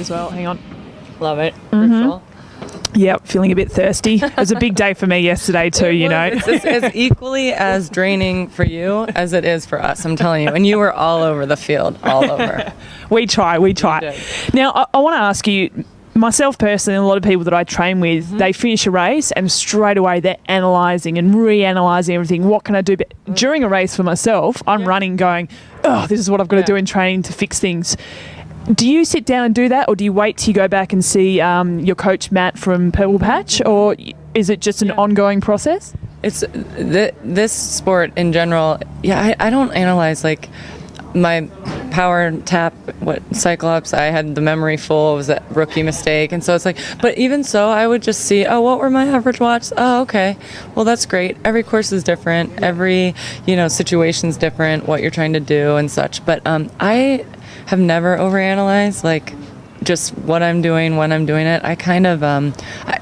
as well. Hang on. Love it. Ritual. Yep, feeling a bit thirsty. It was a big day for me yesterday too, you know. It's as equally as draining for you as it is for us, I'm telling you. And you were all over the field, all over. We try. Now, I want to ask you, myself personally, and a lot of people that I train with, they finish a race and straight away they're analysing and reanalyzing everything. What can I do? But during a race for myself, I'm running going, oh, this is what I've got to do in training to fix things. Do you sit down and do that, or do you wait till you go back and see your coach Matt from Purple Patch, or is it just an ongoing process? It's this sport in general. Yeah, I don't analyze like my power tap, Cyclops. I had the memory full. It was a rookie mistake, and so it's like. But even so, I would just see, oh, what were my average watts? Oh, okay. Well, that's great. Every course is different. Every situation's different. What you're trying to do and such. But I have never overanalyzed like just what I'm doing when I'm doing it. I kind of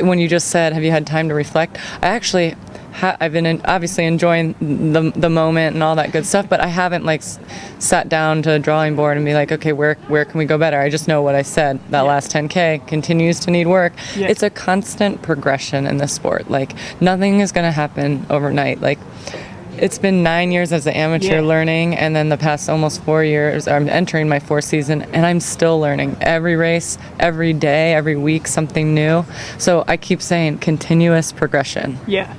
when you just said, have you had time to reflect? I actually I've been obviously enjoying the moment and all that good stuff, but I haven't like sat down to a drawing board and be like, okay, where can we go better? I just know what I said. That last 10K continues to need work. Yeah. It's a constant progression in this sport. Like nothing is going to happen overnight. Like it's been 9 years as an amateur learning, and then the past almost 4 years, I'm entering my 4th season, and I'm still learning. Every race, every day, every week, something new. So I keep saying continuous progression. Yeah.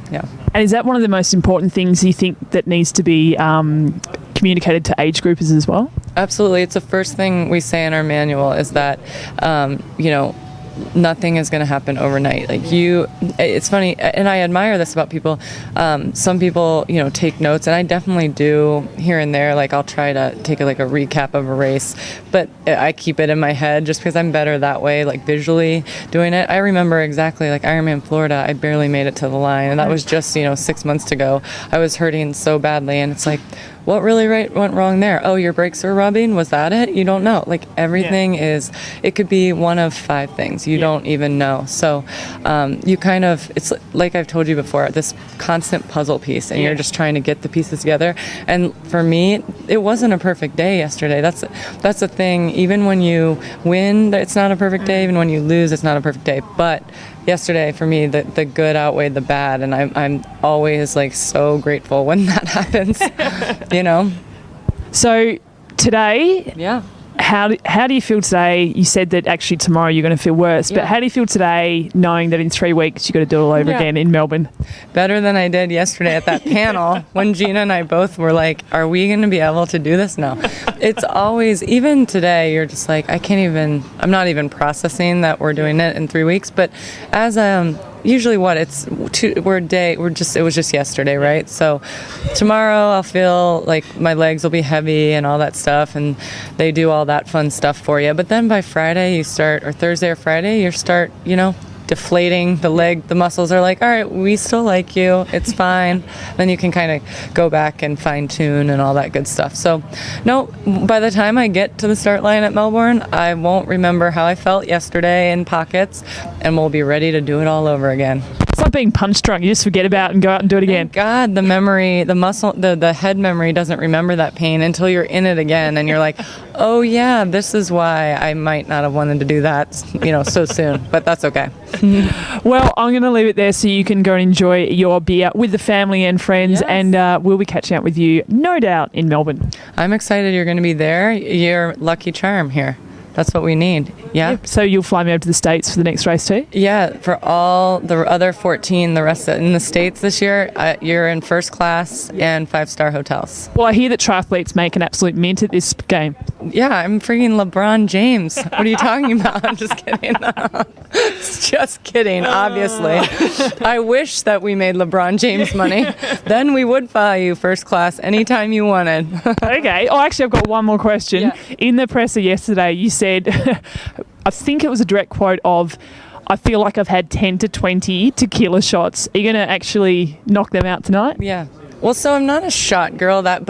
And is that one of the most important things you think that needs to be communicated to age groupers as well? Absolutely. It's the first thing we say in our manual is that, nothing is going to happen overnight. Like it's funny, and I admire this about people. Some people, take notes, and I definitely do here and there. Like I'll try to take a recap of a race, but I keep it in my head just because I'm better that way, like visually doing it. I remember exactly like Ironman Florida, I barely made it to the line, and that was just, 6 months to go. I was hurting so badly, and it's like, what really went wrong there? Oh, your brakes were rubbing? Was that it? You don't know. Like everything is, it could be one of 5 things. You don't even know. So you kind of, it's like I've told you before, this constant puzzle piece, and you're just trying to get the pieces together. And for me, it wasn't a perfect day yesterday. That's the thing. Even when you win, it's not a perfect day. Even when you lose, it's not a perfect day. But yesterday, for me, the good outweighed the bad, and I'm always like so grateful when that happens. So today, how do you feel today? You said that actually tomorrow you're going to feel worse, but how do you feel today knowing that in 3 weeks you've got to do it all over again in Melbourne? Better than I did yesterday at that panel when Gina and I both were like, are we going to be able to do this? No. It's always, even today, you're just like, I'm not even processing that we're doing it in 3 weeks, but as usually it was just yesterday, right? So tomorrow I'll feel like my legs will be heavy and all that stuff, and they do all that fun stuff for you. But then by Friday or Thursday or Friday, you start, deflating the muscles are like, all right, we still like you, it's fine. Then you can kind of go back and fine tune and all that good stuff. So no, by the time I get to the start line at Melbourne, I won't remember how I felt yesterday in pockets, and we'll be ready to do it all over again. It's like being punch drunk. You just forget about it and go out and do it again. Thank God, the memory, the muscle, the head memory doesn't remember that pain until you're in it again, and you're like, oh yeah, this is why I might not have wanted to do that, so soon. But that's okay. Well, I'm going to leave it there so you can go and enjoy your beer with the family and friends, and we'll be catching up with you, no doubt, in Melbourne. I'm excited you're going to be there. You're lucky charm here. That's what we need. Yeah. Yep. So you'll fly me over to the States for the next race too? Yeah, for all the other 14, the rest in the States this year, you're in first class and 5-star hotels. Well, I hear that triathletes make an absolute mint at this game. Yeah, I'm freaking LeBron James. What are you talking about? I'm just kidding. Just kidding, obviously. I wish that we made LeBron James money. Then we would fly you first class anytime you wanted. Okay. Oh, actually, I've got one more question. Yeah. In the presser yesterday, you said, I think it was a direct quote of, I feel like I've had 10 to 20 tequila shots. Are you going to actually knock them out tonight? Yeah. Well, so I'm not a shot girl, but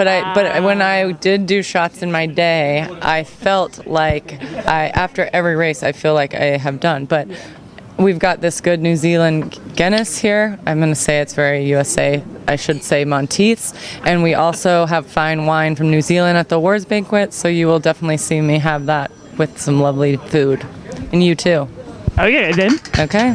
when I did do shots in my day, I felt like after every race, I feel like I have done. But we've got this good New Zealand Guinness here. I'm going to say it's very USA. I should say Monteith's. And we also have fine wine from New Zealand at the awards banquet, so you will definitely see me have that with some lovely food. And you too. Okay, then. Okay.